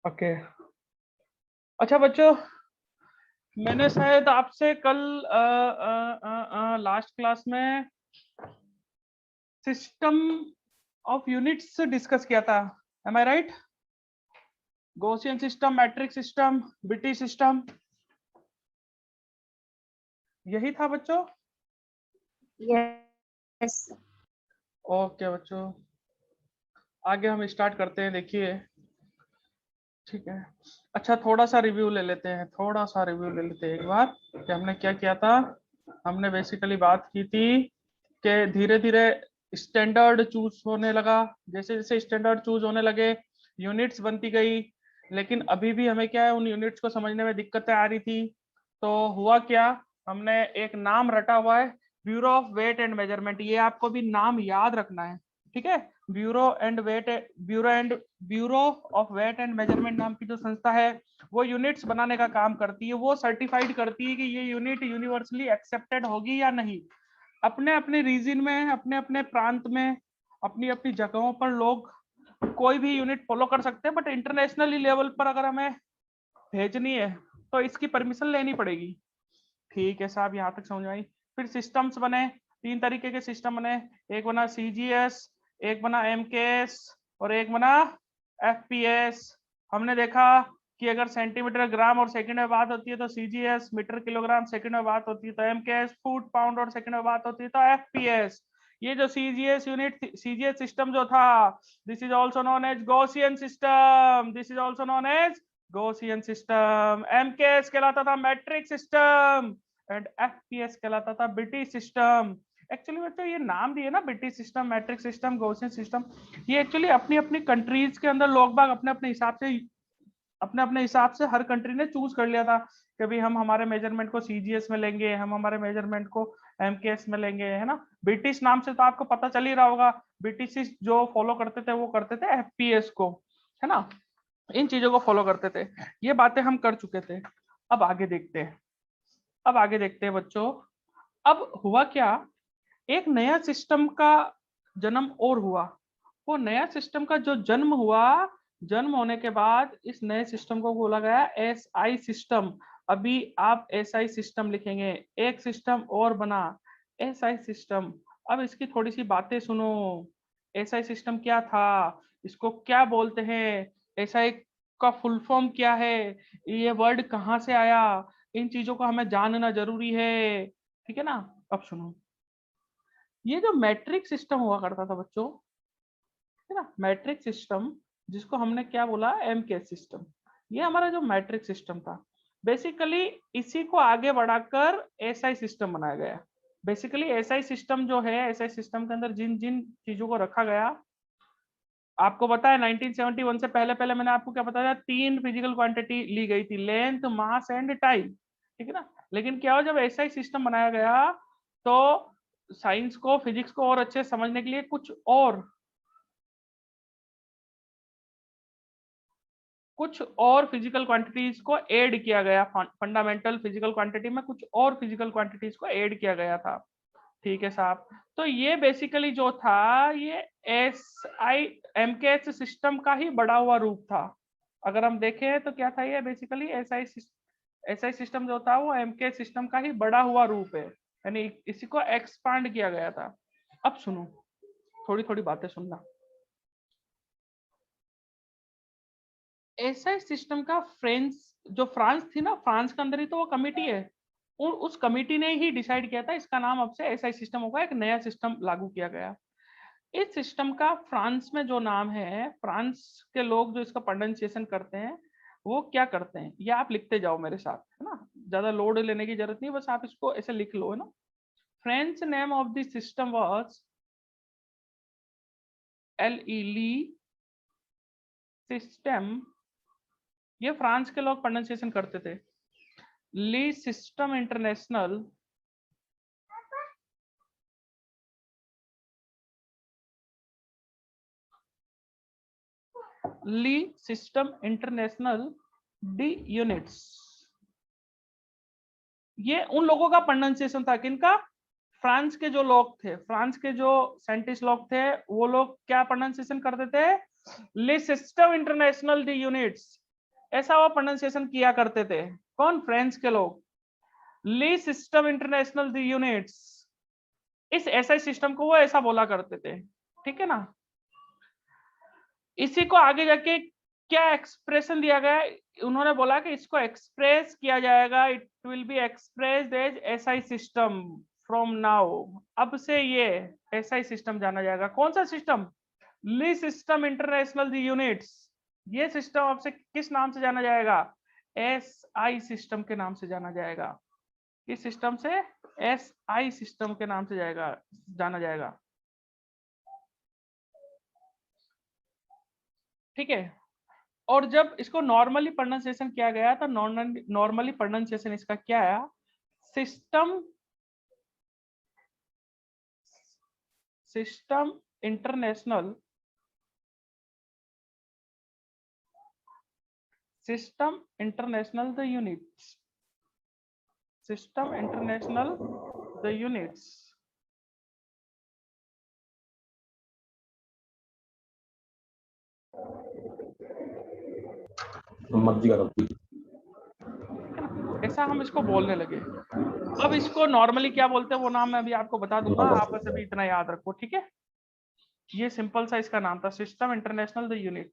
Okay. अच्छा बच्चों, मैंने शायद आपसे कल लास्ट क्लास में सिस्टम ऑफ यूनिट्स डिस्कस किया था। Am I right? Gaussian system, metric system, BT system, यही था बच्चों। यस। ओके बच्चों, आगे हम स्टार्ट करते हैं। देखिए, ठीक है। अच्छा, थोड़ा सा रिव्यू ले लेते हैं, एक बार कि हमने क्या किया था। हमने बेसिकली बात की थी कि धीरे धीरे स्टैंडर्ड चूज होने लगा। जैसे जैसे स्टैंडर्ड चूज होने लगे, यूनिट्स बनती गई, लेकिन अभी भी हमें क्या है, उन यूनिट्स को समझने में दिक्कतें आ रही थी। तो हुआ क्या, हमने एक नाम रटा हुआ है, bureau of weight and measurement. ये आपको भी नाम याद रखना है, ठीक है। Bureau of weight and measurement नाम की जो संस्था है, वो यूनिट्स बनाने का काम करती है। वो सर्टिफाइड करती है कि ये यूनिट यूनिवर्सली एक्सेप्टेड होगी या नहीं। अपने अपने रीजन में, अपने अपने प्रांत में, अपनी अपनी जगहों पर लोग कोई भी यूनिट फॉलो कर सकते हैं, बट इंटरनेशनली लेवल पर अगर हमें भेजनी है तो इसकी परमिशन लेनी पड़ेगी। ठीक है साहब, यहाँ तक समझ आई। फिर सिस्टम्स बने, 3 तरीके के सिस्टम बने। एक बना सीजीएस, एक बना एमकेएस और एक बना एफपीएस। हमने देखा कि अगर सेंटीमीटर, ग्राम और सेकंड में बात होती है तो सीजीएस, मीटर किलोग्राम सेकंड में बात होती है तो एमकेएस, फुट पाउंड और सेकंड में बात होती है तो एफपीएस। ये जो सीजीएस यूनिट, सीजीएस सिस्टम जो था, this is also known as Gaussian system, this is also known as Gaussian system. MKS कहलाता था मैट्रिक सिस्टम एंड एफपीएस कहलाता था ब्रिटिश सिस्टम। एक्चुअली बच्चों, ये नाम दिए ना, British system, metric system, Gaussian system, ये एक्चुअली अपनी अपनी कंट्रीज के अंदर लोग बाग अपने अपने हिसाब से हर कंट्री ने चूज कर लिया था कि भाई हम हमारे मेजरमेंट को सीजीएस में लेंगे, हम हमारे मेजरमेंट को एमकेएस में लेंगे, है ना। ब्रिटिश नाम से तो आपको पता चल ही रहा होगा, ब्रिटिश जो फॉलो करते थे वो करते थे एफपीएस को, है ना। इन चीजों को फॉलो करते थे। ये बातें हम कर चुके थे। अब आगे देखते हैं, बच्चों। अब हुआ क्या, एक नया सिस्टम का जन्म और हुआ। वो नया सिस्टम का जो जन्म हुआ, जन्म होने के बाद इस नए सिस्टम को बोला गया एसआई सिस्टम। अभी आप एसआई सिस्टम लिखेंगे, एक सिस्टम और बना, एसआई सिस्टम। अब इसकी थोड़ी सी बातें सुनो। एसआई सिस्टम क्या था, इसको क्या बोलते हैं, एसआई का फुल फॉर्म क्या है, ये वर्ड कहाँ से आया, इन चीजों को हमें जानना जरूरी है, ठीक है ना। अब सुनो, ये जो मैट्रिक सिस्टम हुआ करता था बच्चों, है ना, मैट्रिक सिस्टम, जिसको हमने क्या बोला, एमके सिस्टम। ये हमारा जो मैट्रिक सिस्टम था, बेसिकली इसी को आगे बढ़ाकर एसआई सिस्टम बनाया गया। बेसिकली एसआई सिस्टम जो है, एसआई सिस्टम के अंदर जिन जिन चीजों को रखा गया, आपको पता है 1971 से पहले पहले मैंने आपको क्या बताया, 3 फिजिकल क्वांटिटी ली गई थी, लेंथ, मास एंड टाइम, ठीक है ना। लेकिन क्या हो, जब एसआई सिस्टम बनाया गया तो साइंस को, फिजिक्स को और अच्छे समझने के लिए कुछ और फिजिकल क्वांटिटीज को ऐड किया गया। फंडामेंटल फिजिकल क्वांटिटी में कुछ और फिजिकल क्वांटिटीज को ऐड किया गया था, ठीक है साहब। तो ये बेसिकली जो था, ये एस आई एमकेएच सिस्टम का ही बड़ा हुआ रूप था। अगर हम देखें तो क्या था, ये बेसिकली एसआई सिस्टम जो था वो एमकेएच सिस्टम का ही बड़ा हुआ रूप है, यानी इसी को एक्सपांड किया गया था। अब सुनो, थोड़ी थोड़ी बातें सुनना। एसआई सिस्टम का फ्रांस थी ना, फ्रांस के अंदर ही तो वो कमिटी है, और उस कमिटी ने ही डिसाइड किया था इसका नाम अब से एसआई सिस्टम होगा। एक नया सिस्टम लागू किया गया। इस सिस्टम का फ्रांस में जो नाम है, फ्रांस के लोग जो इसका प्रोनाउंसिएशन करते हैं, वो क्या करते हैं, ये आप लिखते जाओ मेरे साथ, है ना। ज्यादा लोड लेने की जरूरत नहीं, बस आप इसको ऐसे लिख लो, है ना। French name of the system was le system. ये फ्रांस के लोग प्रोनाउंसिएशन करते थे, le system international le system international de units. ये उन लोगों का प्रोनाउंसिएशन था, किनका, फ्रांस के जो लोग थे, फ्रांस के जो साइंटिस्ट लोग थे, वो लोग क्या प्रोनाउंसिएशन करते थे, le system international de units. ऐसा वो प्रोनाउंसिएशन किया करते थे। कौन? फ्रेंच के लोग। ली सिस्टम इंटरनेशनल द यूनिट्स, इस एसआई सिस्टम को वो ऐसा बोला करते थे, ठीक है ना। इसी को आगे जाके क्या एक्सप्रेशन दिया गया है, उन्होंने बोला कि इसको एक्सप्रेस किया जाएगा, it will be expressed as SI system from now. अब से ये एसआई सिस्टम जाना जाएगा। कौन सा system? Le system international de units. ये सिस्टम अब से किस नाम से जाना जाएगा? एसआई सिस्टम के नाम से जाना जाएगा। इस सिस्टम से एसआई सिस्टम के नाम से जाना जाएगा, ठीक है। और जब इसको नॉर्मली प्रोनाउंसिएशन किया गया तो नॉर्मली प्रोनाउंसिएशन इसका क्या है? System international the units, system international the units. ऐसा हम इसको बोलने लगे। अब इसको नॉर्मली क्या बोलते हैं वो नाम मैं अभी आपको बता दूंगा, आप बस अभी इतना याद रखो, ठीक है। ये सिंपल सा इसका नाम था, system international the unit.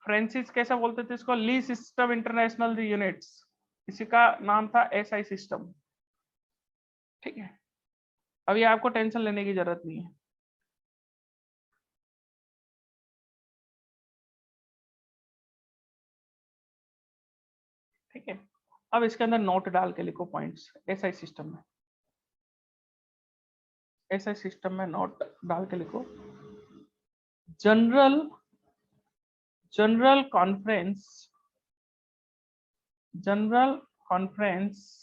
Française कैसे बोलते थे इसको? ली सिस्टम इंटरनेशनल द यूनिट्स। इसी का नाम था एसआई सिस्टम, ठीक है। अभी आपको टेंशन लेने की जरूरत नहीं है। ठीक है, अब इसके अंदर नोट डाल के लिखो पॉइंट्स। एसआई सिस्टम में, एसआई सिस्टम में नोट डाल के लिखो। General conference, general conference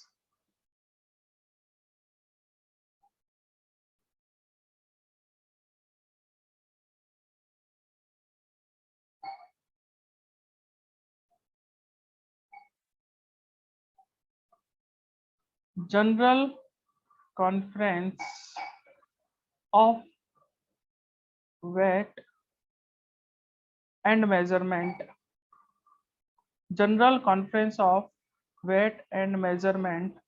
general conference of weight and measurement, general conference of weight and measurement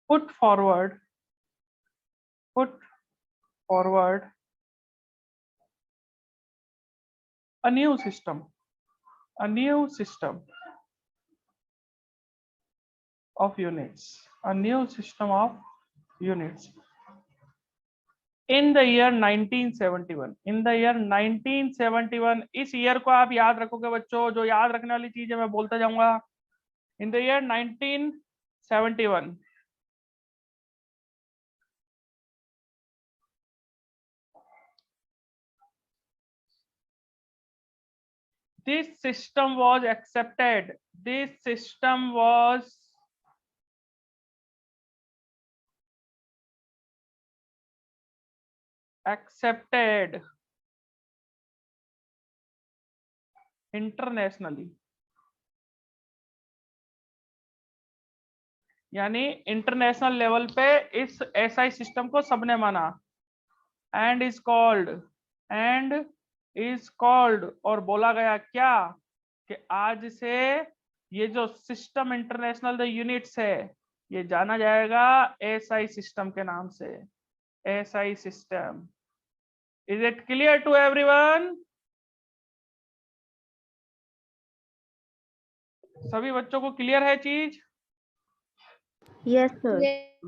put forward a new system of units, a new system of units in the year 1971, in the year 1971। इस year को आप याद रखोगे बच्चों, जो याद रखने वाली चीज है मैं बोलता जाऊंगा। in the year 1971 this system was accepted, this system was accepted internationally, यानी इंटरनेशनल लेवल पे इस एसआई सिस्टम को सबने माना। एंड इज कॉल्ड और बोला गया क्या कि आज से ये जो सिस्टम इंटरनेशनल द यूनिट्स है ये जाना जाएगा एसआई सिस्टम के नाम से, SI system. Is it clear to everyone? सभी बच्चों को क्लियर है चीज? Yes sir.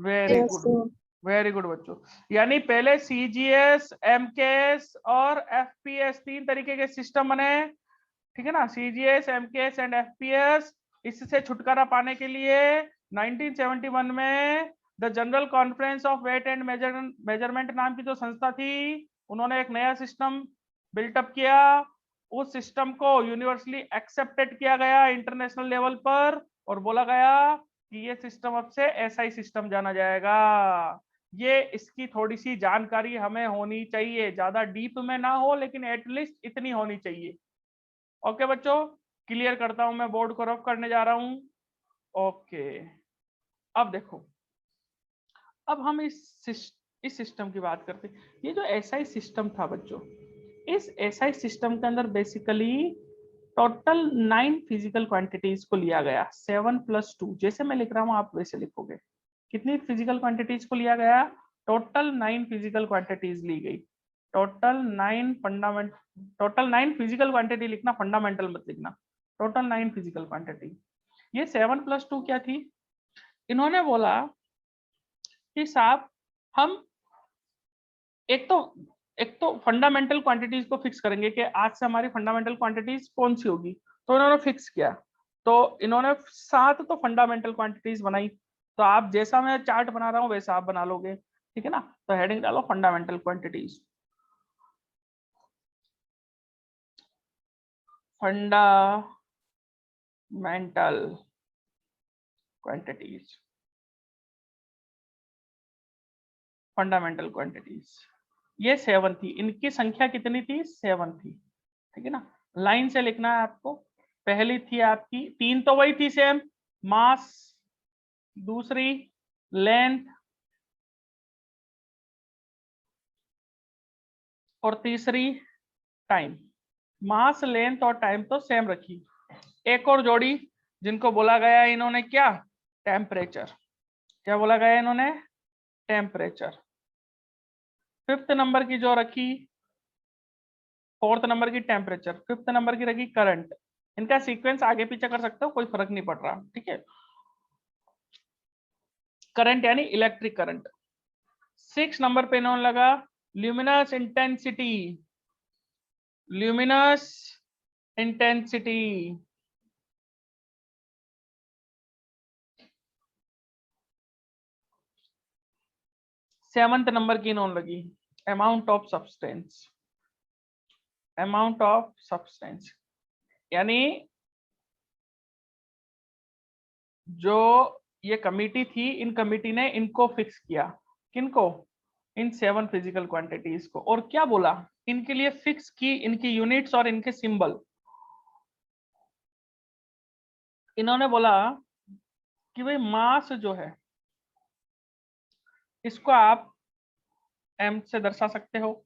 Very good, very good बच्चों। यानी पहले सीजीएस, एमकेएस और एफपीएस तीन तरीके के सिस्टम बने, ठीक है ना। CGS, MKS and FPS. इससे छुटकारा पाने के लिए 1971 में the general conference of weight and measurement नाम की जो संस्था थी उन्होंने एक नया सिस्टम बिल्टअप किया। उस सिस्टम को यूनिवर्सली एक्सेप्टेड किया गया इंटरनेशनल लेवल पर और बोला गया कि ये सिस्टम अब से एसआई सिस्टम जाना जाएगा। ये इसकी थोड़ी सी जानकारी हमें होनी चाहिए, ज्यादा डीप में ना हो लेकिन एटलीस्ट इतनी होनी चाहिए। ओके बच्चों, क्लियर करता हूं, मैं बोर्ड को रफ करने जा रहा हूं। ओके, अब देखो, अब हम इस सिस्टम की बात करते हैं। ये जो एसआई सिस्टम था बच्चों, इस एसआई सिस्टम के अंदर बेसिकली टोटल 9 फिजिकल क्वांटिटीज को लिया गया, 7 + 2, जैसे मैं लिख रहा हूँ आप वैसे लिखोगे। कितनी फिजिकल क्वांटिटीज को लिया गया? टोटल 9 फिजिकल क्वांटिटीज ली गई। टोटल 9 फिजिकल क्वांटिटी लिखना, फंडामेंटल मत लिखना। Total 9 physical quantity. ये 7 + 2 क्या थी? इन्होंने बोला कि साहब हम एक तो फंडामेंटल क्वांटिटीज को फिक्स करेंगे कि आज से हमारी फंडामेंटल क्वांटिटीज कौन सी होगी, तो इन्होंने फिक्स किया। तो इन्होंने 7 तो फंडामेंटल क्वांटिटीज बनाई। तो आप जैसा मैं चार्ट बना रहा हूं वैसा आप बना लोगे, ठीक है ना। तो हेडिंग डालो fundamental quantities, fundamental quantities, fundamental quantities. ये 7 थी। इनकी संख्या कितनी थी? 7 थी, ठीक है ना। लाइन से लिखना है आपको। पहली थी आपकी 3 तो वही थी सेम, मास, दूसरी लेंथ, और तीसरी टाइम। मास, लेंथ और टाइम तो सेम रखी। एक और जोड़ी जिनको बोला गया इन्होंने क्या? टेम्परेचर। क्या बोला गया इन्होंने? टेम्परेचर। 5th नंबर की जो रखी, 4th नंबर की टेम्परेचर, 5th नंबर की रखी करंट। इनका सीक्वेंस आगे पीछे कर सकते हो, कोई फर्क नहीं पड़ रहा, ठीक है। करंट यानी इलेक्ट्रिक करंट। 6 नंबर पे इन्होंने लगा luminous intensity, luminous intensity. 7th number की इन्होंने लगी amount of substance, amount of substance यानी जो ये कमिटी थी, इन कमिटी ने इनको फिक्स किया। किनको? इन 7 फिजिकल क्वांटिटीज को। और क्या बोला? इनके लिए फिक्स की इनकी यूनिट्स और इनके सिंबल। इन्होंने बोला कि भाई मास जो है इसको आप m से दर्शा सकते हो,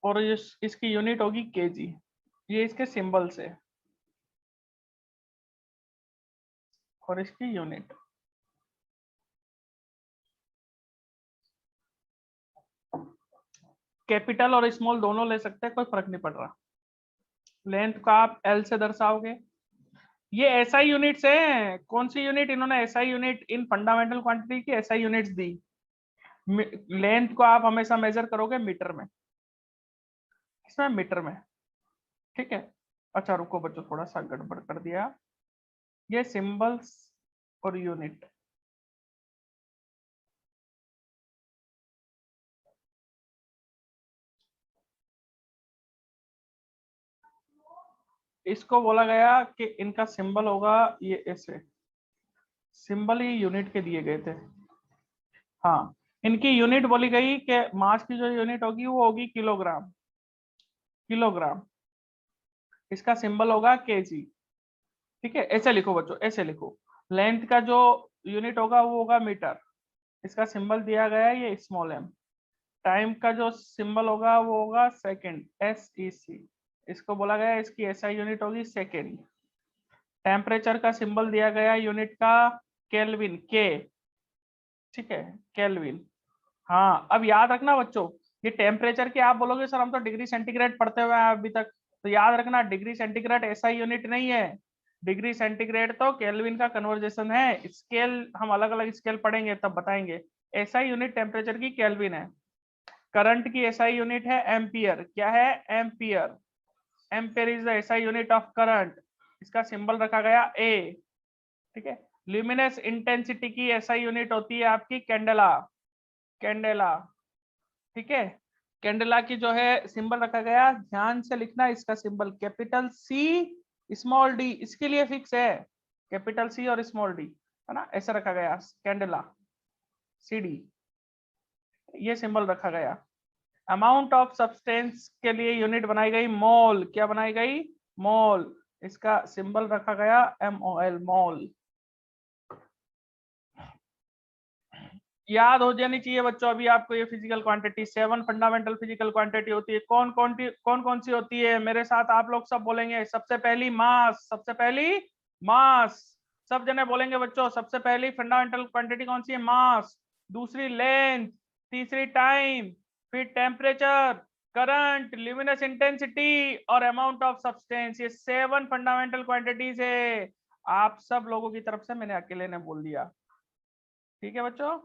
और इसकी यूनिट होगी kg। ये इसके सिंबल से, और इसकी यूनिट। कैपिटल और स्मॉल दोनों ले सकते हैं, कोई फर्क नहीं पड़ रहा। लेंथ का आप L से दर्शाओगे। ये एसआई यूनिट्स हैं। कौन सी यूनिट? इन्होंने SI unit in fundamental quantity की एसआई यूनिट्स दी। लेंथ को आप हमेशा मेजर करोगे मीटर में, इसमें मीटर में, ठीक है। अच्छा रुको बच्चों, थोड़ा सा गड़बड़ कर दिया। ये सिंबल्स और यूनिट, इसको बोला गया कि इनका सिंबल होगा ये ऐसे। सिंबल ही यूनिट के दिए गए थे। हाँ, इनकी यूनिट बोली गई कि मास की जो यूनिट होगी वो होगी किलोग्राम, किलोग्राम। इसका सिंबल होगा केजी, ठीक है। ऐसे लिखो बच्चों, ऐसे लिखो। लेंथ का जो यूनिट होगा वो होगा मीटर, इसका सिंबल दिया गया है ये स्मॉल m। टाइम का जो सिंबल होगा वो होगा सेकंड, SEC। इसको बोला गया है, इसकी SI यूनिट होगी सेकंड। टेम्परेचर का सिंबल दिया गया यूनिट का केल्विन, के, ठीक है, केल्विन। हाँ, अब याद रखना बच्चों, ये टेम्परेचर के आप बोलोगे सर हम तो डिग्री सेंटीग्रेड पढ़ते हुए हैं अभी तक, तो याद रखना डिग्री सेंटीग्रेड SI यूनिट नहीं है। डिग्री सेंटीग्रेड तो केल्विन का कन्वर्जेशन है। स्केल हम अलग अलग स्केल पढ़ेंगे तब बताएंगे। SI यूनिट टेम्परेचर की केल्विन है। करंट की SI यूनिट है एम्पियर। क्या है? Ampere. Ampere is the SI unit of current. इसका सिंबल रखा गया A, ठीक है। ल्यूमिनस इंटेंसिटी की SI यूनिट होती है आपकी कैंडेला, कैंडेला, ठीक है। कैंडेला की जो है सिंबल रखा गया, ध्यान से लिखना, इसका symbol capital C small d, इसके लिए फिक्स है कैपिटल C और स्मॉल d, है ना। ऐसा रखा गया कैंडेला, CD, ये सिंबल रखा गया। अमाउंट ऑफ सब्सटेंस के लिए यूनिट बनाई गई मोल। क्या बनाई गई? मोल। इसका सिंबल रखा गया MOL, मोल। याद हो जानी चाहिए बच्चों अभी आपको ये physical quantity 7 fundamental physical quantity होती है। कौन कौन सी होती है मेरे साथ आप लोग सब बोलेंगे। सबसे पहली मास, सबसे पहली मास, सब जने बोलेंगे बच्चों। सबसे पहली फंडामेंटल क्वांटिटी कौन सी है? मास। दूसरी लेंथ, तीसरी टाइम, फिर टेम्परेचर, करंट, ल्यूमिनस इंटेंसिटी और अमाउंट ऑफ सब्सटेंस। ये 7 फंडामेंटल क्वांटिटीज है। आप सब लोगों की तरफ से मैंने अकेले ने बोल दिया, ठीक है बच्चों।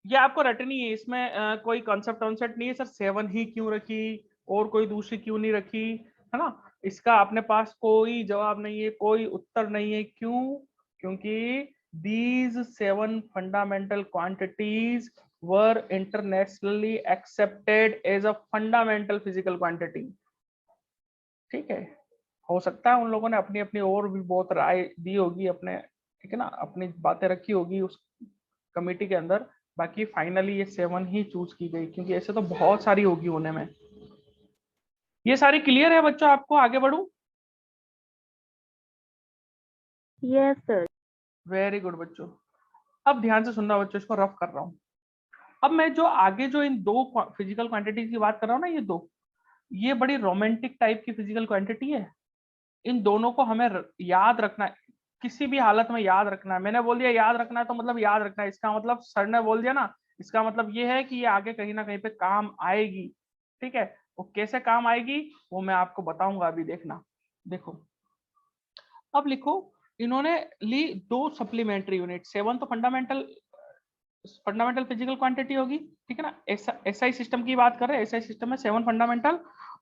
ये आपको रटनी है, इसमें कोई कॉन्सेप्ट कॉन्सेप्ट नहीं है सर 7 ही क्यों रखी और कोई दूसरी क्यों नहीं रखी, है ना। इसका अपने पास कोई जवाब नहीं है, कोई उत्तर नहीं है। क्यों? क्योंकि these 7 fundamental quantities were internationally accepted as a fundamental physical quantity। ठीक है, हो सकता है उन लोगों ने अपनी अपनी और भी बहुत राय दी होगी अपने, ठीक है ना, अपनी बातें रखी होगी उस कमेटी के अंदर। बाकी फाइनली ये 7 ही चूज की गई, क्योंकि ऐसे तो बहुत सारी होगी होने में। ये सारी क्लियर है बच्चों? आपको आगे बढ़ूं? Yes, sir. वेरी गुड बच्चों। अब ध्यान से सुनना बच्चों, इसको रफ कर रहा हूं। अब मैं जो आगे जो इन दो फिजिकल क्वांटिटीज की बात कर रहा हूं ना, ये दो, ये बड़ी रोमांटिक टाइप की फिजिकल क्वांटिटी है। इन दोनों को हमें याद रखना है, किसी भी हालत में याद रखना है। मैंने बोल दिया याद रखना है तो मतलब याद रखना है, इसका मतलब सर ने बोल दिया ना, इसका मतलब ये है कि ये आगे कहीं ना कहीं पे काम आएगी। ठीक है, वो कैसे काम आएगी वो मैं आपको बताऊंगा, अभी देखना। देखो अब लिखो, इन्होंने ली दो सप्लीमेंट्री यूनिट। 7 तो फंडामेंटल फिजिकल क्वांटिटी होगी, ठीक है ना। एसआई सिस्टम की बात कर रहे हैं, एसआई सिस्टम में 7 फंडामेंटल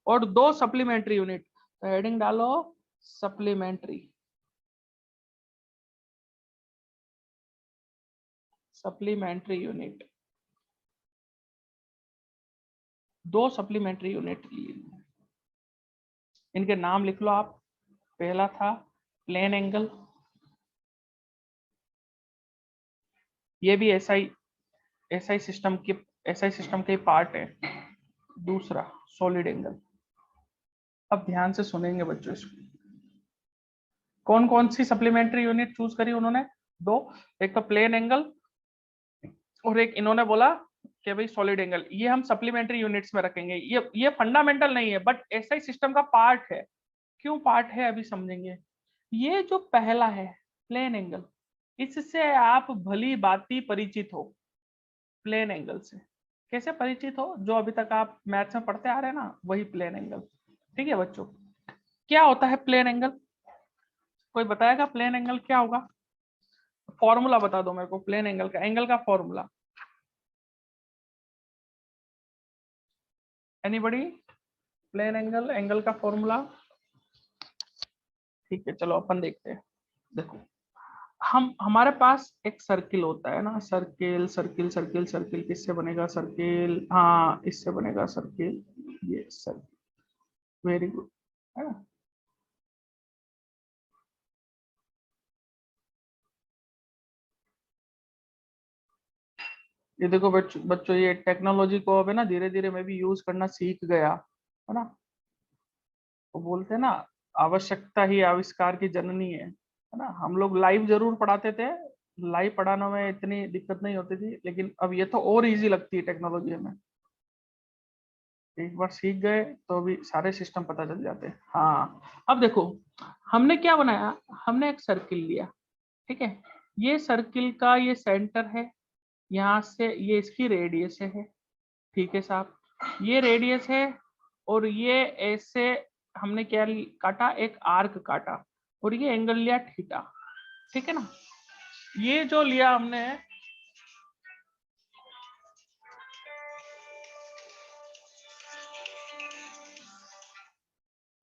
और 2 सप्लीमेंट्री यूनिट। तो हेडिंग डालो supplementary, supplementary unit. 2 supplementary unit लिए, इनके नाम लिख लो आप। पहला था प्लेन एंगल, ये भी एसआई सिस्टम के पार्ट है। दूसरा सॉलिड एंगल। अब ध्यान से सुनेंगे बच्चों इसको। कौन कौन सी सप्लीमेंट्री यूनिट चूज करी उन्होंने? 2। एक तो प्लेन एंगल और एक इन्होंने बोला कि भाई सॉलिड एंगल। ये हम सप्लीमेंट्री यूनिट्स में रखेंगे। ये फंडामेंटल नहीं है बट एसआई सिस्टम का पार्ट है। क्यों पार्ट है अभी समझेंगे। ये जो पहला है प्लेन एंगल, इससे आप भली बाती परिचित हो। प्लेन एंगल से कैसे परिचित हो? जो अभी तक आप मैथ्स में पढ़ते आ रहे हैं ना, वही प्लेन एंगल। ठीक है बच्चों, क्या होता है प्लेन एंगल? कोई बताएगा प्लेन एंगल क्या होगा? फॉर्मूला बता दो मेरे को प्लेन एंगल का फॉर्मूला। एनीबॉडी? प्लेन एंगल का फॉर्मूला। ठीक है चलो अपन देखते हैं। देखो हमारे पास एक सर्किल होता है ना, सर्किल सर्किल सर्किल सर्किल। किससे बनेगा सर्किल? हाँ इससे बनेगा सर्किल, ये सर्किल। वेरी गुड, है ना। ये देखो बच्चों ये टेक्नोलॉजी को अब है ना धीरे धीरे मैं भी यूज करना सीख गया, है ना। वो बोलते हैं ना आवश्यकता ही आविष्कार की जननी है ना। हम लोग लाइव जरूर पढ़ाते थे, लाइव पढ़ाने में इतनी दिक्कत नहीं होती थी, लेकिन अब ये तो और इजी लगती है टेक्नोलॉजी हमें। एक बार सीख गए तो भी सारे सिस्टम पता चल जाते हैं। हाँ अब देखो हमने क्या बनाया, हमने एक सर्किल लिया, ठीक है। ये सर्किल का ये सेंटर है, यहाँ से ये इसकी रेडियस है, ठीक है साहब। ये रेडियस है और ये ऐसे हमने क्या काटा, एक आर्क काटा और ये एंगल लिया थीटा, ठीक है ना। ये जो लिया हमने,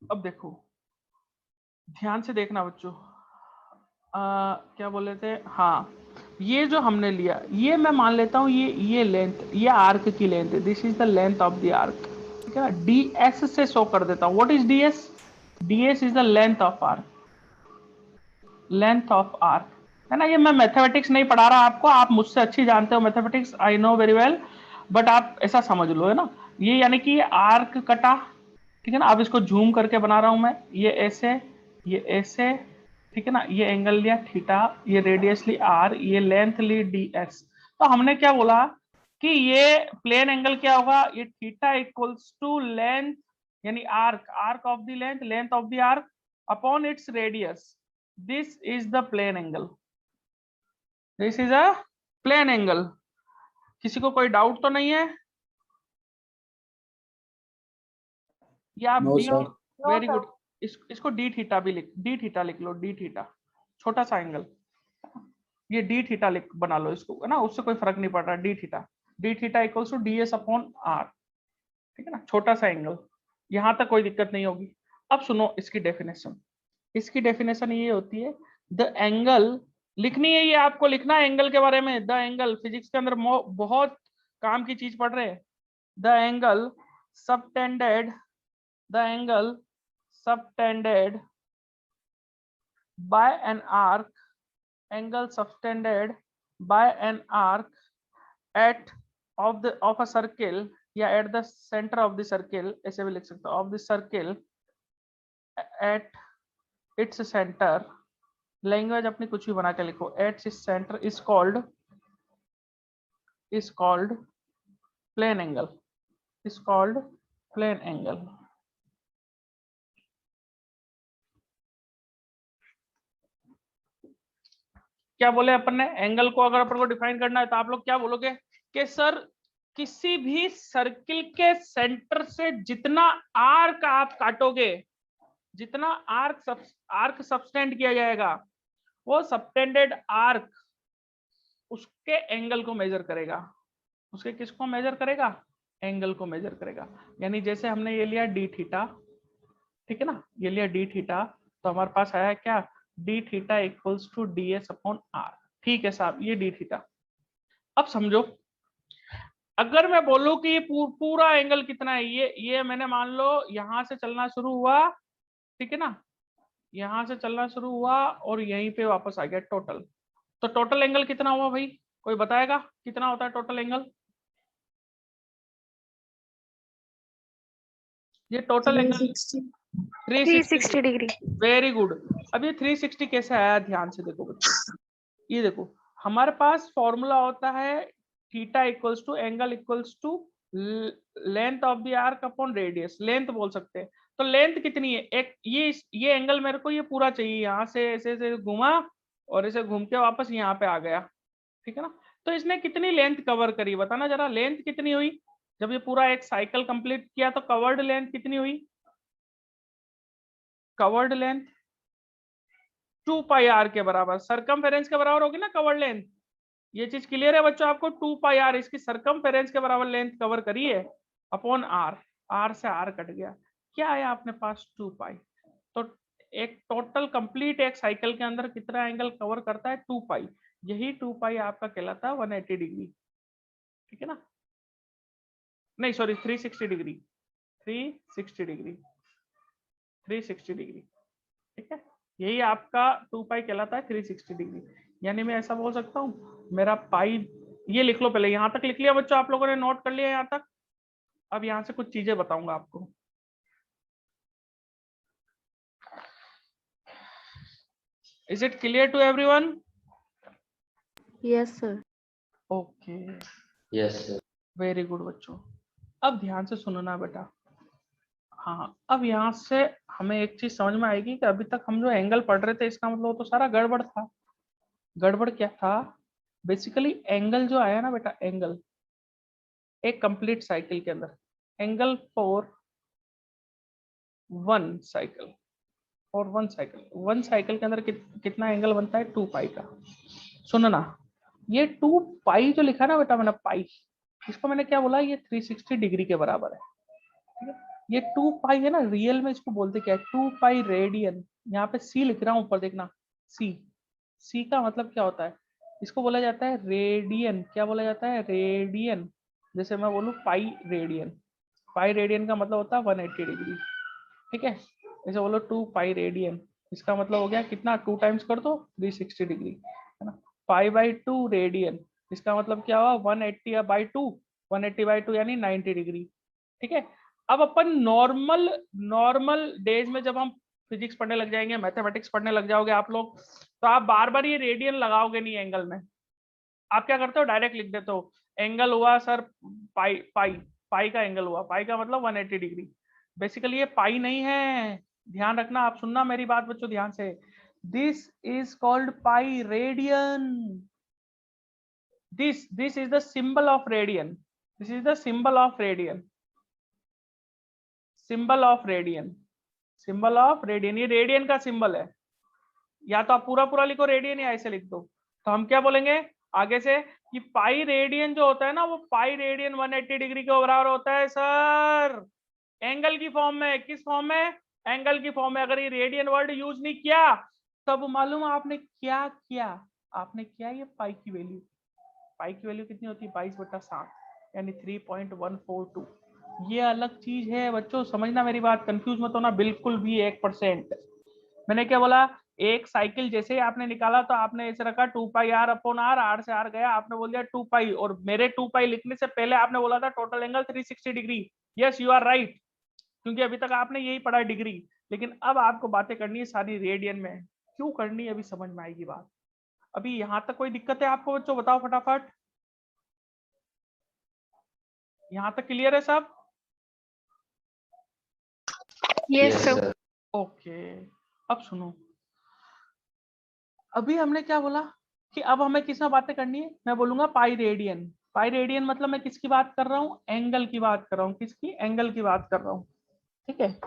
अब देखो ध्यान से देखना बच्चों। क्या बोले थे, हाँ ये जो हमने लिया ये मैं मान लेता हूँ ये लेंथ, ये आर्क की लेंथ है। This is the length of the arc, ठीक है। ds से शो कर देता हूँ। What is ds? ds is the length of arc, length of arc, है ना। ये मैं मैथमेटिक्स नहीं पढ़ा रहा आपको, आप मुझसे अच्छी जानते हो mathematics, I know very well, but आप ऐसा समझ लो, है ना। ये यानी कि आर्क कटा, ठीक है ना। अब इसको जूम करके बना रहा हूं मैं, ये ऐसे, ये ऐसे, ठीक है ना, ये एंगल लिया थीटा, ये रेडियस ली आर, ये लेंथ ली डी एक्स। तो हमने क्या बोला कि ये प्लेन एंगल क्या होगा, ये थीटा इक्वल्स टू लेंथ यानी arc, arc of the length, length of the arc upon its radius. This is the plane angle, this is a plane angle. किसी को कोई डाउट तो नहीं है? या आप no d, sir. Very good, इसको डी थीटा भी लिख, डी थीटा लिख लो, डी थीटा, छोटा सा एंगल, ये डी थीटा लिख बना लो इसको, है ना, उससे कोई फर्क नहीं पड़ रहा, d theta, d theta equals to d s upon r, ठीक है ना, छोटा सा एंगल, यहां तक कोई दिक्कत नहीं होगी। अब सुनो इसकी डेफिनेशन, इसकी डेफिनेशन ये होती है, द एंगल लिखनी है, ये आपको लिखना है एंगल के बारे में, द एंगल, फिजिक्स के अंदर बहुत काम की चीज पढ़ रहे हैं, the angle subtended, the angle subtended by an arc, angle subtended by an arc at of a circle या at the center of the circle, ऐसे भी लिख सकते हो, of the circle at its center, language अपनी कुछ भी बना के लिखो, at its center is called plane angle, is called plane angle। क्या बोले अपन ने, एंगल को अगर अपन को डिफाइन करना है तो आप लोग क्या बोलोगे कि सर किसी भी सर्किल के सेंटर से जितना आर्क आप काटोगे, जितना आर्क सबटेंड किया जाएगा, वो सबटेंडेड आर्क उसके एंगल को मेजर करेगा, उसके किसको मेजर करेगा, एंगल को मेजर करेगा। यानी जैसे हमने ये लिया डी थीटा, ठीक है ना, ये लिया डी थीटा, तो हमारे पास आया क्या, d theta equals to d s upon r. ठीक है साहब, ये डी थीटा। अब समझो, अगर मैं बोलूं कि ये पूरा एंगल कितना है, ये मैंने मान लो यहां से चलना शुरू हुआ, ठीक है ना, यहां से चलना शुरू हुआ और यहीं पे वापस आ गया टोटल, तो टोटल एंगल कितना हुआ भाई, कोई बताएगा कितना होता है टोटल एंगल? ये total angle 360 degree. Very good. अब ये 360 कैसे आया, ध्यान से देखो बच्चों, ये देखो हमारे पास फॉर्मूला होता है theta equals to angle equals to length of the arc upon radius, length बोल सकते हैं। तो लेंथ कितनी है, एक ये एंगल मेरे को ये पूरा चाहिए, यहाँ से ऐसे घुमा और इसे घूम के वापस यहाँ पे आ गया, ठीक है ना, तो इसने कितनी लेंथ कवर करी बताना जरा, लेंथ कितनी हुई, जब ये पूरा एक साइकिल कंप्लीट किया तो कवर्ड लेंथ कितनी हुई, कवर्ड लेंथ 2 पाई आर के बराबर, सरकमफेरेंस के बराबर होगी ना कवर्ड लेंथ, ये चीज क्लियर है बच्चों आपको, 2 पाई आर इसकी सरकमफेरेंस के बराबर लेंथ कवर करी है अपॉन आर, आर से आर कट गया, क्या आया अपने पास 2 पाई। तो एक टोटल कंप्लीट एक साइकिल के अंदर कितना एंगल कवर करता है, 2 पाई, यही 2 पाई आपका कहलाता है 180 डिग्री, ठीक है ना, नहीं सॉरी 360 डिग्री, 360 डिग्री, 360 डिग्री, ठीक है, यही आपका 2 पाई कहलाता है 360 डिग्री। यानी मैं ऐसा बोल सकता हूँ मेरा पाई, ये लिख लो पहले, यहां तक लिख लिया बच्चों आप लोगों ने, नोट कर लिया यहां तक। अब यहां से कुछ चीजें बताऊंगा आपको, is it clear to everyone? Yes sir. Okay, yes sir. Very good बच्चों, अब ध्यान से सुनना बेटा। हाँ, अब यहाँ से हमें एक चीज समझ में आएगी कि अभी तक हम जो एंगल पढ़ रहे थे इसका मतलब तो सारा गड़बड़ था। गड़बड़ क्या था, बेसिकली एंगल जो आया ना बेटा, एंगल एक कंप्लीट साइकिल के अंदर, एंगल फॉर वन साइकिल, और वन साइकिल के अंदर कितना एंगल बनता है, 2 पाई का। सुनना, ये 2 पाई जो लिखा ना बेटा मैंने पाई, इसको मैंने क्या बोला, ये 360 डिग्री के बराबर है, ठीक है। ये 2 पाई है ना, रियल में इसको बोलते क्या है, 2 पाई रेडियन, यहाँ पे सी लिख रहा हूँ ऊपर देखना, सी का मतलब क्या होता है, इसको बोला जाता है रेडियन, क्या बोला जाता है, रेडियन। जैसे मैं बोलूँ पाई रेडियन, पाई रेडियन का मतलब होता है 180 डिग्री, ठीक है। जैसे बोलो 2 पाई रेडियन, इसका मतलब हो गया कितना, 2 टाइम्स कर दो 360 डिग्री, है ना। पाई बाई 2 रेडियन, इसका मतलब क्या हुआ, 180 बाई 2, 180 बाई 2 यानी 90 डिग्री, ठीक है। अब अपन नॉर्मल डेज में जब हम फिजिक्स पढ़ने लग जाएंगे, मैथमेटिक्स पढ़ने लग जाओगे आप लोग, तो आप बार बार ये रेडियन लगाओगे नहीं एंगल में। आप क्या करते हो, डायरेक्ट लिख देते हो एंगल हुआ सर पाई, पाई का एंगल हुआ, पाई का मतलब 180 डिग्री। बेसिकली ये पाई नहीं है, ध्यान रखना, आप सुनना मेरी बात बच्चों ध्यान से। This is called pi radian. This is the symbol of radian, this is the symbol of radian, symbol of radian, symbol of radian, ये रेडियन का सिंबल है। या तो आप पूरा पूरा लिखो रेडियन या ऐसे लिख दो। तो हम क्या बोलेंगे आगे से कि पाई रेडियन जो होता है ना, वो पाई रेडियन 180 डिग्री के बराबर होता है सर, एंगल की फॉर्म में। किस फॉर्म में, एंगल की फॉर्म में। अगर ये रेडियन वर्ड यूज नहीं किया तब मालूम आपने क्या किया, आपने किया ये पाई की वैल्यू, पाई की वैल्यू कितनी होती है 22/7 यानी 3.142। ये अलग चीज है बच्चों, समझना मेरी बात, कंफ्यूज मत होना बिल्कुल भी 1%। मैंने क्या बोला, एक साइकिल जैसे ही आपने निकाला तो आपने ऐसे रखा 2πr/r, आर से आर गया, आपने बोल दिया 2π, और मेरे 2π लिखने से पहले आपने बोला था total angle 360 degree. Yes you are right, क्योंकि अभी तक आपने यही पढ़ा डिग्री। लेकिन अब आपको बातें करनी है सारी रेडियन में। क्यों करनी है अभी समझ में आएगी बात। अभी यहां तक कोई दिक्कत है आपको बच्चों, बताओ फटाफट। यहां तक क्लियर है सब? Yes sir. ओके, अब सुनो, अभी हमने क्या बोला कि अब हमें किस में बातें करनी है। मैं बोलूंगा पाई रेडियन। पाई रेडियन मतलब मैं किसकी बात कर रहा हूँ, एंगल की बात कर रहा हूँ। किसकी, एंगल की बात कर रहा हूँ, ठीक है,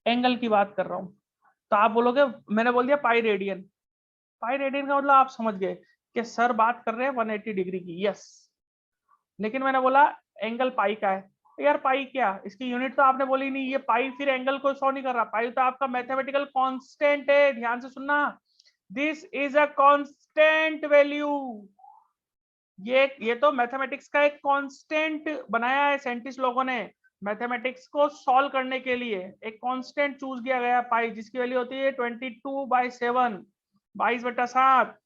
एंगल की बात कर रहा हूँ। तो आप बोलोगे, मैंने बोल दिया पाई रेडियन। पाई रेडियन का मतलब आप समझ गए कि सर बात कर रहे हैं 180 डिग्री की, यस। लेकिन मैंने बोला एंगल पाई का है, यार पाई क्या, इसकी यूनिट तो आपने बोली नहीं, ये पाई फिर एंगल को शो नहीं कर रहा। पाई तो आपका मैथमेटिकल कांस्टेंट है, ध्यान से सुनना, this is a constant value. ये तो मैथमेटिक्स का एक कांस्टेंट बनाया है साइंटिस्ट लोगों ने, मैथमेटिक्स को सॉल्व करने के लिए एक कांस्टेंट चूज किया गया पाई, जिसकी वैल्यू होती है 22/7, 22/7,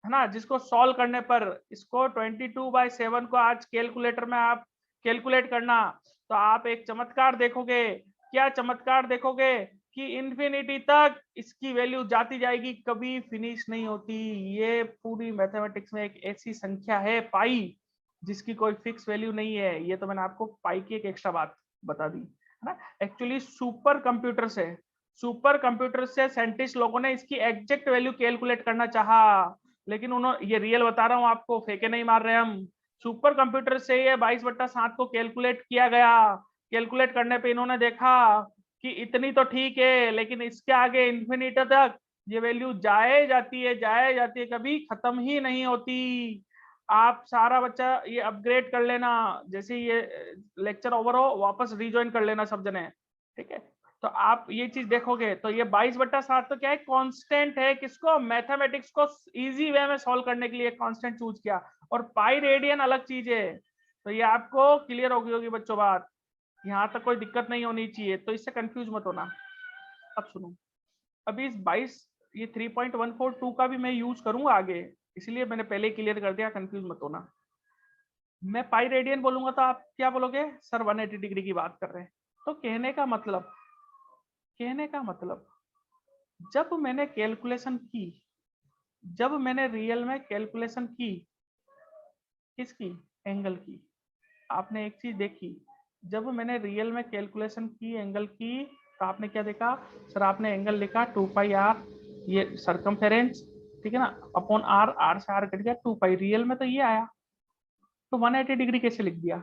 है ना। जिसको सॉल्व करने पर इसको 22/7 को आज कैलकुलेटर में आप कैलकुलेट करना, तो आप एक चमत्कार देखोगे। क्या चमत्कार देखोगे कि इंफिनिटी तक इसकी वैल्यू जाती जाएगी, कभी फिनिश नहीं होती। ये पूरी मैथमेटिक्स में एक ऐसी संख्या है पाई, जिसकी कोई फिक्स वैल्यू नहीं है। ये तो मैंने आपको पाई की एक एक्स्ट्रा बात बता दी, है ना। एक्चुअली सुपर कंप्यूटर से साइंटिस्ट लोगों ने इसकी एग्जैक्ट वैल्यू कैलकुलेट करना चाहा, लेकिन उन्होंने, ये रियल बता रहा हूँ आपको, फेंके नहीं मार रहे हम, सुपर कंप्यूटर से ये 22/7 को कैलकुलेट किया गया। कैलकुलेट करने पे इन्होंने देखा कि इतनी तो ठीक है, लेकिन इसके आगे इन्फिनिटी तक ये वैल्यू जाए जाती है, कभी खत्म ही नहीं होती। आप सारा बच्चा ये अपग्रेड कर लेना, जैसे ये लेक्चर ओवर हो वापस रिज्वाइन कर लेना सब जने, ठीक है। तो आप ये चीज देखोगे तो ये 22/7 तो क्या है, कांस्टेंट है। किसको, मैथमेटिक्स को इजी वे में सॉल्व करने के लिए कांस्टेंट चूज किया, और पाई रेडियन अलग चीज है। तो ये आपको क्लियर होगी बच्चों बात, यहाँ तक कोई दिक्कत नहीं होनी चाहिए, तो इससे कंफ्यूज मत होना। अब सुनो, अभी इस 22, ये 3.142 का भी मैं यूज करूंगा आगे, इसलिए मैंने पहले क्लियर कर दिया, कंफ्यूज मत होना। मैं पाई रेडियन बोलूंगा तो आप क्या बोलोगे, सर 180 डिग्री की बात कर रहे हैं। तो कहने का मतलब जब मैंने कैलकुलेशन की, जब मैंने रियल में कैलकुलेशन की, किसकी, एंगल की, आपने एक चीज देखी, जब मैंने रियल में कैलकुलेशन की एंगल की, तो आपने क्या देखा सर, आपने एंगल लिखा 2πr, ये सरकमफेरेंस, ठीक है ना, अपॉन आर, आर से आर कट गया 2π, रियल में तो ये आया। तो 180 डिग्री कैसे लिख दिया,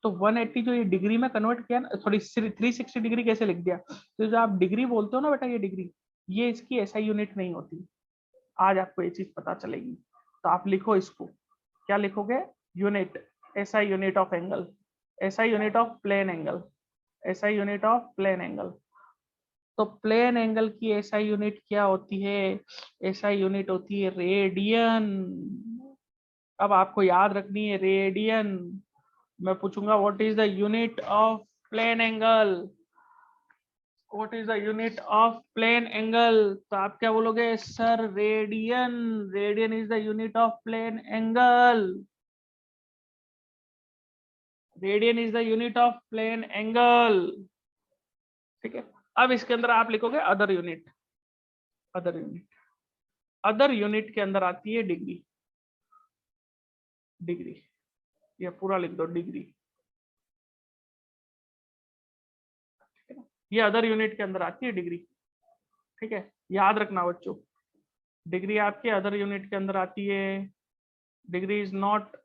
तो 180 जो ये डिग्री में कन्वर्ट किया ना, सॉरी 360 डिग्री कैसे लिख दिया। तो जो आप डिग्री बोलते हो ना बेटा, ये डिग्री, ये इसकी ऐसा यूनिट नहीं होती, आज आपको ये चीज पता चलेगी। तो आप लिखो इसको, क्या लिखोगे, यूनिट, ऐसा यूनिट ऑफ एंगल, ऐसा यूनिट ऑफ प्लेन एंगल, ऐसा यूनिट ऑफ प्लेन एंगल। तो प्लेन एंगल की ऐसा यूनिट क्या होती है, ऐसा यूनिट होती है रेडियन। अब आपको याद रखनी है रेडियन। मैं पूछूंगा what is the unit of plane angle, what is the unit of plane angle, तो आप क्या बोलोगे sir, radian, radian is the unit of plane angle, radian is the unit of plane angle, ठीक है। अब इसके अंदर आप लिखोगे other unit. Other unit, other unit के अंदर आती है डिग्री। डिग्री, ये पूरा लिख दो डिग्री। ये अदर यूनिट के अंदर आती है डिग्री। ठीक है, याद रखना बच्चों, डिग्री आपके अदर यूनिट के अंदर आती है। डिग्री इज नॉट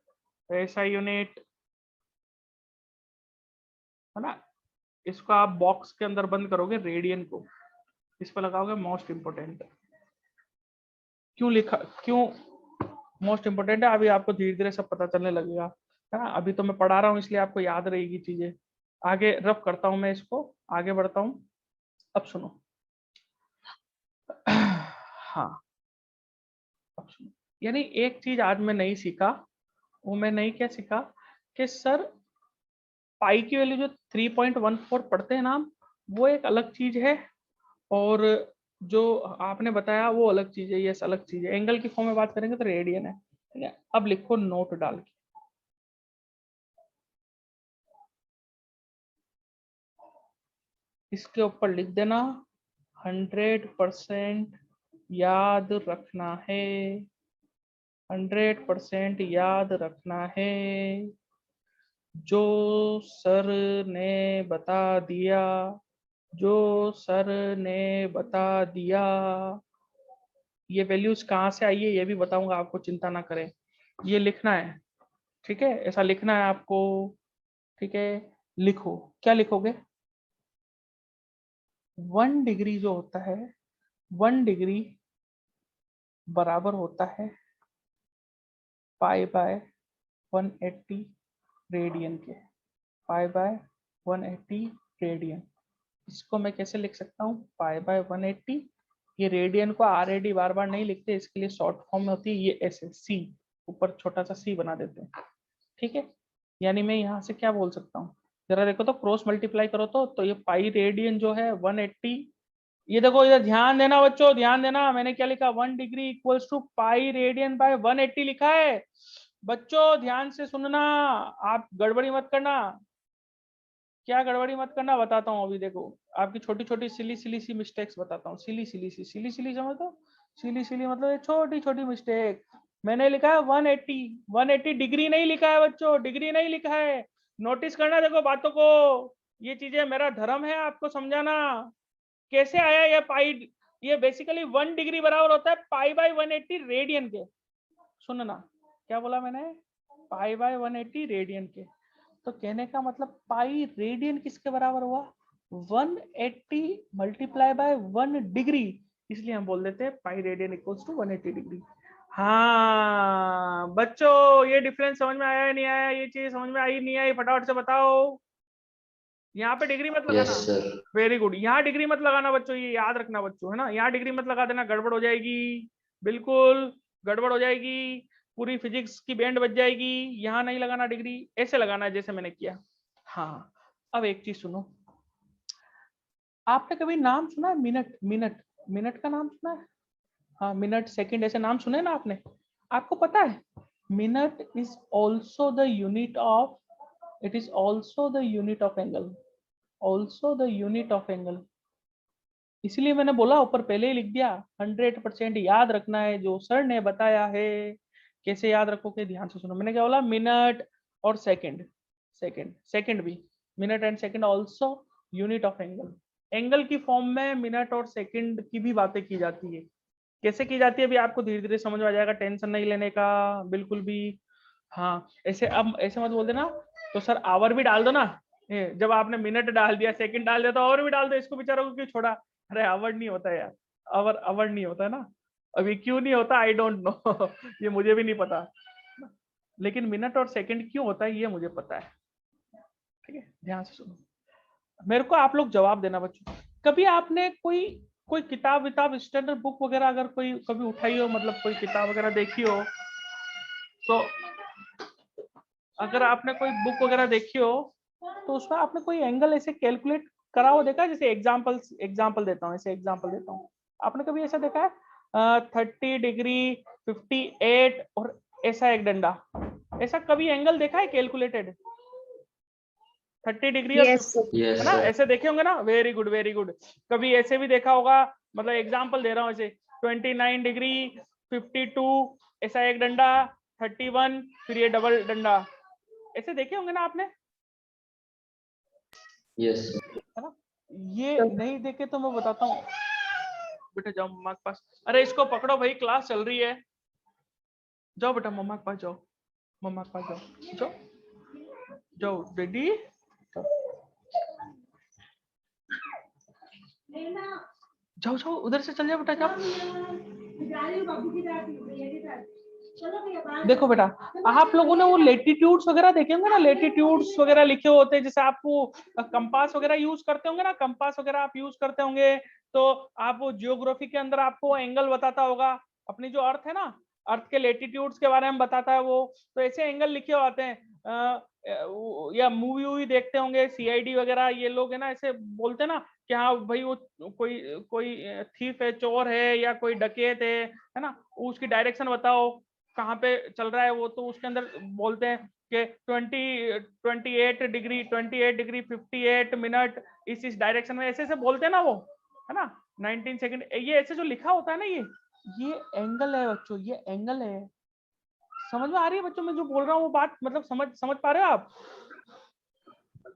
ऐसा यूनिट, है ना। इसको आप बॉक्स के अंदर बंद करोगे, रेडियन को इस पर लगाओगे मोस्ट इंपोर्टेंट। क्यों लिखा, क्यों मोस्ट इंपोर्टेंट है, अभी आपको धीरे धीरे सब पता चलने लगेगा, है ना। अभी तो मैं पढ़ा रहा हूँ इसलिए आपको याद रहेगी चीजें। आगे रफ करता हूं मैं इसको, आगे बढ़ता हूं। अब सुनो, हाँ अब सुनो, यानी एक चीज आज मैं नहीं सीखा, वो मैं नहीं क्या सीखा कि सर पाई की वैल्यू जो 3.14 पढ़ते हैं ना हम, वो एक अलग चीज है, और जो आपने बताया वो अलग चीज है, ये अलग चीज है। एंगल की फॉर्म में बात करेंगे तो रेडियन है, ठीक है। अब लिखो नोट डाल के, इसके ऊपर लिख देना 100% याद रखना है, 100% याद रखना है जो सर ने बता दिया, जो सर ने बता दिया। ये वैल्यूज कहाँ से आई है ये भी बताऊंगा आपको, चिंता ना करें। ये लिखना है, ठीक है, ऐसा लिखना है आपको, ठीक है। लिखो, क्या लिखोगे? 1 डिग्री जो होता है, 1 डिग्री बराबर होता है पाई बाय 180 रेडियन के, पाई बाय 180 रेडियन। इसको मैं कैसे लिख सकता हूँ? पाई बाय 180, ये रेडियन को RAD बार बार नहीं लिखते, इसके लिए शॉर्ट फॉर्म में होती है ये ऐसे, सी, ऊपर छोटा सा सी बना देते हैं, ठीक है। यानी मैं यहाँ से क्या बोल सकता हूँ, जरा देखो तो, क्रॉस मल्टीप्लाई करो तो ये पाई रेडियन जो है 180, ये देखो इधर ध्यान देना बच्चों, ध्यान देना, मैंने क्या लिखा, 1 degree equals to pi radian by 180 लिखा है। बच्चों ध्यान से सुनना, आप गड़बड़ी मत करना। क्या गड़बड़ी मत करना, बताता हूँ अभी, देखो आपकी छोटी छोटी सिली सिली सी मिस्टेक्स बताता हूँ। सिली सिली सी, सिली सिली समझ दो, सिली सिली मतलब छोटी छोटी मिस्टेक। मैंने लिखा है 180, 180 डिग्री नहीं लिखा है बच्चों, डिग्री नहीं लिखा है। नोटिस करना देखो बातों को, ये चीजें मेरा धर्म है आपको समझाना। कैसे आया ये पाई, ये बेसिकली 1 डिग्री बराबर होता है पाई बाय 180 रेडियन के। सुनना क्या बोला मैंने, पाई बाय 180 रेडियन के। तो कहने का मतलब पाई रेडियन किसके बराबर हुआ, 180 मल्टीप्लाई बाय 1 डिग्री, इसलिए हम बोल देते हैं pi radian equals to 180 degree. हाँ बच्चों, ये डिफरेंस समझ में आया नहीं आया, ये चीज समझ में आई नहीं आई, फटाफट से बताओ। यहाँ पे डिग्री मत लगाना, वेरी गुड, यहाँ डिग्री मत लगाना बच्चों, ये याद रखना बच्चों, है ना। यहाँ डिग्री मत लगा देना, गड़बड़ हो जाएगी, बिल्कुल गड़बड़ हो जाएगी, पूरी फिजिक्स की बैंड बज जाएगी। यहाँ नहीं लगाना डिग्री, ऐसे लगाना है जैसे मैंने किया। हाँ अब एक चीज सुनो, आपने कभी नाम सुना है मिनट, मिनट, मिनट का नाम सुना है? हाँ मिनट, सेकंड, ऐसे नाम सुने ना आपने? आपको पता है minute is also the unit of, it is also the unit of angle, also the unit of angle. इसलिए मैंने बोला ऊपर पहले ही लिख दिया, 100% याद रखना है जो सर ने बताया है। कैसे याद रखोगे, ध्यान से सुनो, मैंने क्या बोला, मिनट और सेकंड, सेकंड, सेकंड भी, minute and second also unit of angle. Angle की फॉर्म में मिनट और सेकंड की भी बातें की जाती है। कैसे की जाती है अभी आपको धीरे धीरे समझ में आ जाएगा, टेंशन नहीं लेने का बिल्कुल भी। हाँ ऐसे, अब ऐसे मत बोल देना तो सर आवर भी डाल दो ना, जब आपने मिनट डाल दिया, सेकंड डाल दिया, तो आवर भी डाल दो, इसको बेचारों को क्यों छोड़ा? अरे आवर नहीं होता यार, आवर आवर नहीं होता है ना। अभी क्यों नहीं होता आई डोंट नो ये मुझे भी नहीं पता, लेकिन मिनट और सेकंड क्यों होता है ये मुझे पता है, ठीक है। ध्यान से सुनो, मेरे को आप लोग जवाब देना बच्चों। कभी आपने कोई कोई किताब विताब स्टैंडर्ड बुक वगैरह अगर कोई कभी उठाई हो, मतलब कोई किताब वगैरह देखी हो, तो अगर आपने कोई बुक वगैरह देखी हो तो उसमें आपने कोई एंगल ऐसे कैलकुलेट करा हो, देखा? जैसे एग्जाम्पल देता हूँ, ऐसे एग्जाम्पल देता हूँ, आपने कभी ऐसा देखा है 30 डिग्री 58 और ऐसा एक डंडा, ऐसा कभी एंगल देखा है कैलकुलेटेड? 30 डिग्री और Yes, sir. Yes, है ना, sir. ऐसे देखे होंगे ना। Very good very good. कभी ऐसे भी देखा होगा, मतलब एग्जांपल दे रहा हूँ, ऐसे 29 डिग्री, 52, ऐसा एक डंडा, 31, फिर ये डबल डंडा, ऐसे देखे होंगे ना आपने, Yes, sir. है ना। ये नहीं देखे तो मैं बताता हूँ, बेटा जाओ मम्मा के पास, अरे इसको पकड़ो भाई, क्लास चल रही है, जाओ बेटा मम्मा के पास जाओ, मम्मा के पास जाओ, जाओ जाओ बेटी, जाओ जाओ उधर से चल जाओ बेटा, जाओ। देखो बेटा, आप लोगों ने वो लेटिट्यूड्स वगैरह देखे होंगे ना, लेटिट्यूड्स वगैरह लिखे होते हैं, जैसे आपको कंपास वगैरह यूज करते होंगे ना, कंपास वगैरह आप यूज करते होंगे, तो आप वो जियोग्राफी के अंदर आपको एंगल बताता होगा, अपनी जो अर्थ है ना, अर्थ के लेटिट्यूड्स के बारे में बताता है वो, तो ऐसे एंगल लिखे होते हैं। या मूवी वूवी देखते होंगे, सीआईडी वगैरह, ये लोग है ना ऐसे बोलते हैं ना कि हाँ भाई वो कोई कोई थीफ है, चोर है, या कोई डकैत है ना, उसकी डायरेक्शन बताओ कहाँ पे चल रहा है वो, तो उसके अंदर बोलते हैं कि 28 डिग्री 58 मिनट इस डायरेक्शन में, ऐसे ऐसे बोलते हैं ना वो, है ना, 19 सेकंड, ये ऐसे जो लिखा होता है ना, ये एंगल है बच्चों, ये एंगल है। समझ में आ रही है बच्चों मैं जो बोल रहा हूँ वो बात, मतलब समझ पा रहे हो आप?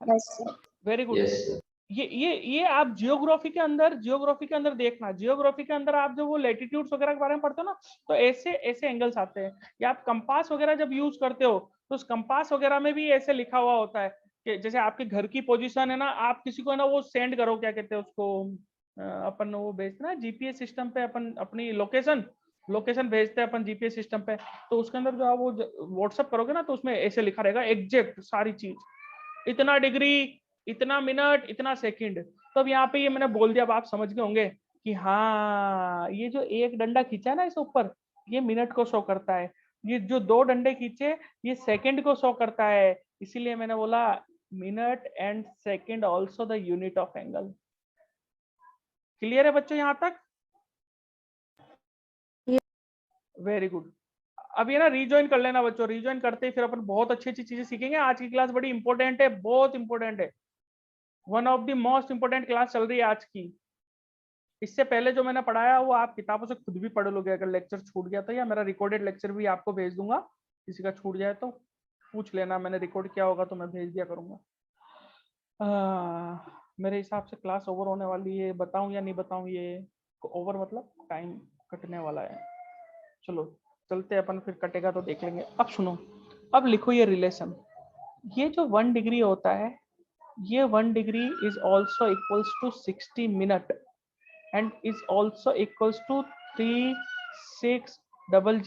Yes, sir. Very good. Yes, sir. ये आप जियोग्राफी के अंदर देखना, जियोग्राफी के अंदर आप जो वो लेटिट्यूड्स वगैरह के बारे में पढ़ते हो ना, तो ऐसे ऐसे एंगल्स आते हैं। या आप कंपास वगैरह जब यूज करते हो, तो उस कंपास वगैरह में भी ऐसे लिखा हुआ होता है कि जैसे आपके घर की पोजीशन है ना, आप किसी को है ना वो सेंड करो, क्या कहते हैं उसको, अपन वो भेजते ना जीपीएस सिस्टम पे, अपन अपनी लोकेशन भेजते हैं अपन जीपीएस सिस्टम पे, तो उसके अंदर जो आप वो व्हाट्सएप करोगे ना, तो उसमें ऐसे लिखा रहेगा एग्जैक्ट सारी चीज, इतना डिग्री, इतना मिनट, इतना सेकंड। तो अब यहाँ पे ये मैंने बोल दिया, अब आप समझ गए होंगे कि हाँ ये जो एक डंडा खींचा है ना इस ऊपर, ये मिनट को शो करता है, ये जो दो डंडे खींचे ये सेकंड को शो करता है, इसीलिए मैंने बोला minute and second also the unit of angle. Clear है बच्चों यहाँ तक? Very good. अब ये ना रीजॉइन कर लेना बच्चों, रीजॉइन करते ही फिर अपन बहुत अच्छी अच्छी चीजें सीखेंगे। आज की क्लास बड़ी इंपॉर्टेंट है, बहुत इंपॉर्टेंट है, one of the most important class चल रही है आज की। इससे पहले जो मैंने पढ़ाया वो आप किताबों से खुद भी पढ़ लोगे, अगर लेक्चर छूट गया तो, या मेरा रिकॉर्डेड लेक्चर भी आपको भेज दूंगा, किसी का छूट जाए तो पूछ लेना, मैंने रिकॉर्ड किया होगा तो मैं भेज दिया करूंगा। मेरे हिसाब से क्लास ओवर होने वाली है, बताऊं या नहीं बताऊं, ये ओवर मतलब टाइम कटने वाला है। चलो चलते अपन, फिर कटेगा तो देख लेंगे। अब सुनो, अब लिखो ये रिलेशन, ये जो 1 डिग्री होता है, ये 1 degree is also equals to 60 minute and is also equals to 3600